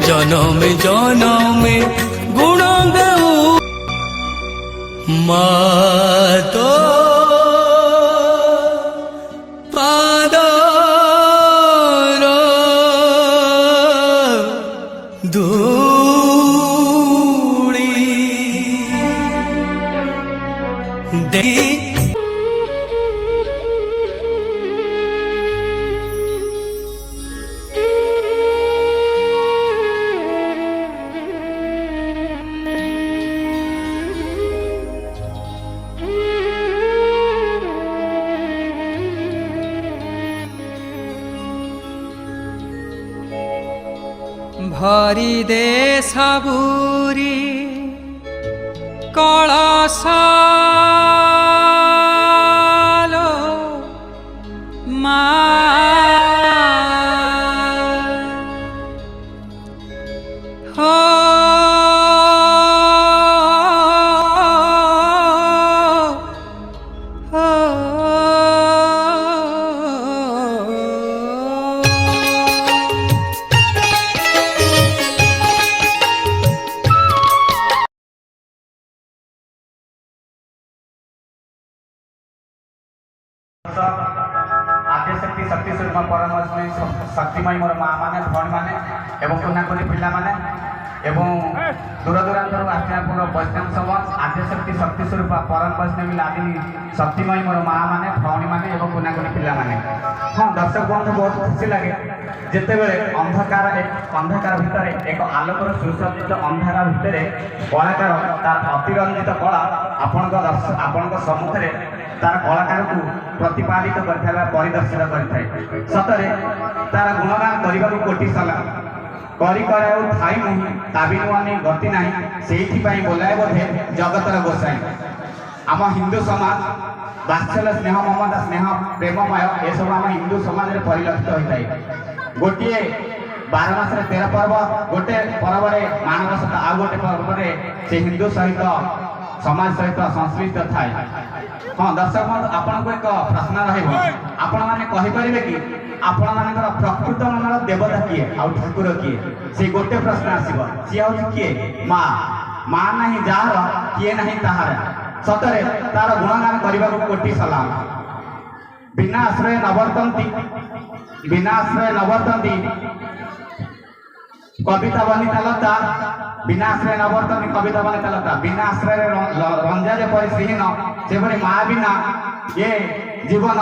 जनमे जनमे गुण देऊ मातो पादर धूली दे भरी दे सबुरी कलशालो मा हो आद्यशक्ति शक्ति स्वरूप परमेश्वरी शक्तिमयी मोर माँ मैंने भौणी मैंने एवं कुनाकुनी पिला माने एवं दूर दूरांतर आसिया मोर वैष्णव समाज आद्यशक्ति शक्ति स्वरूप परम वैष्णवी लादिनी शक्तिमयी मोर माँ मैंने भौणी मैंने एवं कुनाकुनी पिला माने। हाँ दर्शक बंधु बहुत खुशी लगे जितेबले अंधकार भितर एक आलोकर सुसज्जित अंधार भितर कलाकार तार अतिरंजित कला आपण सम्मुखें तार कलाकार को प्रतिपादित कर परिदर्शित कर सतरे तार गुणगान करने को कोटि सलाम करी थाई मुहि ताबिनु आनी गति नाही सेठी बोलाए बोधे जगतर गोसाई। आम हिंदू समाज वात्सल्य स्नेह ममता स्नेह प्रेममय ये सब आम हिंदू समाज में परिलक्षित होता है। गोटे 12 मास 13 पर्व गोटे पर्व मानवसता आ गोटे पर्व से हिंदू सहित समाज सहित संश्लिष्ट थाए। हाँ दर्शक आपन को एक प्रश्न रही कि आपण मानकर प्रकृत मनर देवता किए आ ठाकुर किए से गोटे प्रश्न आसब सी हूँ किए माँ माँ नहीं जार किए नहीं ताहार सतरे तार गुणगान करने को कोटि सलाम। बिना आश्रय नवर्तंती कविता बनिता लता बिना आश्रय नवर्तनी कविता बनिता लता बिना आश्रय रंजा जेपरी श्रीहीन सेपरी माँ बिना ये जीवन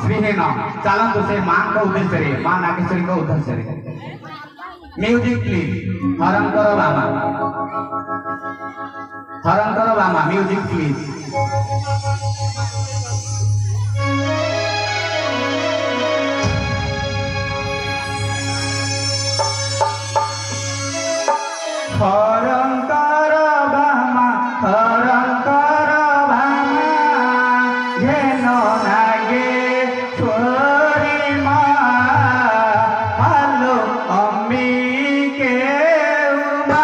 श्रीहीन। चलतु से माँ का उद्देश्य माँ नागेश्वरी का उद्देश्य म्यूजिक प्लीज हरंकर बामा म्यूजिक प्लीज। हरंकर बामा घेन नागे छोरी माँ हालो अम्मी के उमा।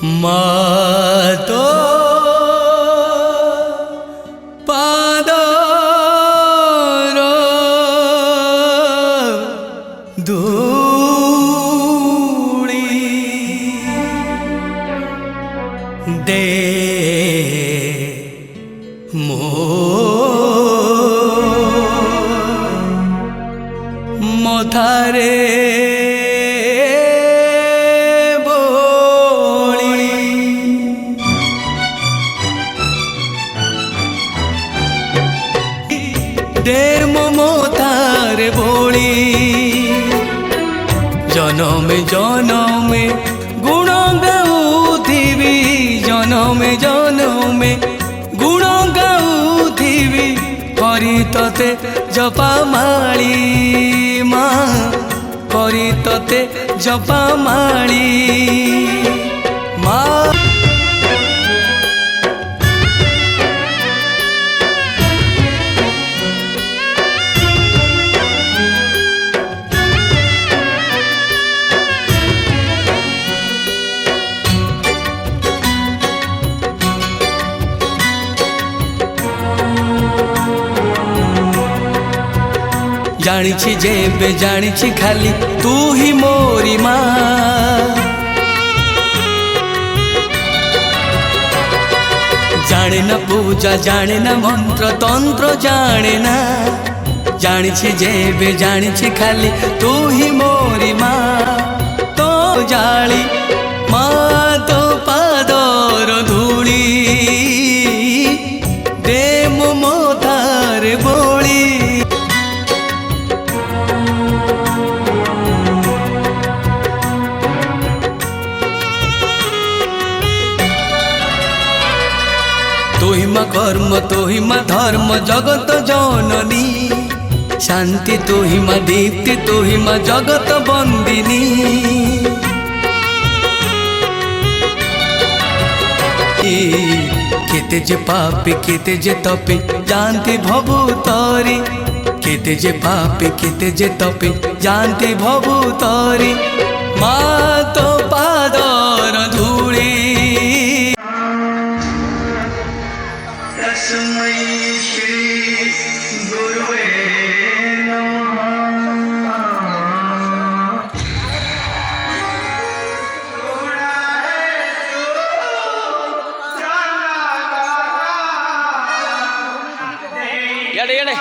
মা তো পাদর ধূলি দে মো মথারে বলি দে মো মথারে বলি জনমে জনমে গুণ গাউথিবি জনমে জনমে গুণ গাউথিবি করি ততে জপামাଳି মা করি ততে জপামাଳି মা জানিছি যেবে জানিছি খালি তু হি মোরি মা জানে না পূজা জানে না মন্ত্র তন্ত্র জানে না জানিছি যেবে জানিছি খালি তু হি মোরি মা তো জালি মা তো পাদর ধূলি দে মো মথারে বলি তোহিমা কর্ম তোহিমা ধর্ম জগত জননী শান্তি তোহিমা দীপ্তি তোহিমা জগত বন্দিনী কেতে যে পাপি কেতে যে তপে জানতে ভবু তরি কেতে যে পাপি কেতে যে তপে জানতে ভবু তরি মা তো পাদর ধূলি तस्मै श्री गुरुवे नमः। ಎಡೆ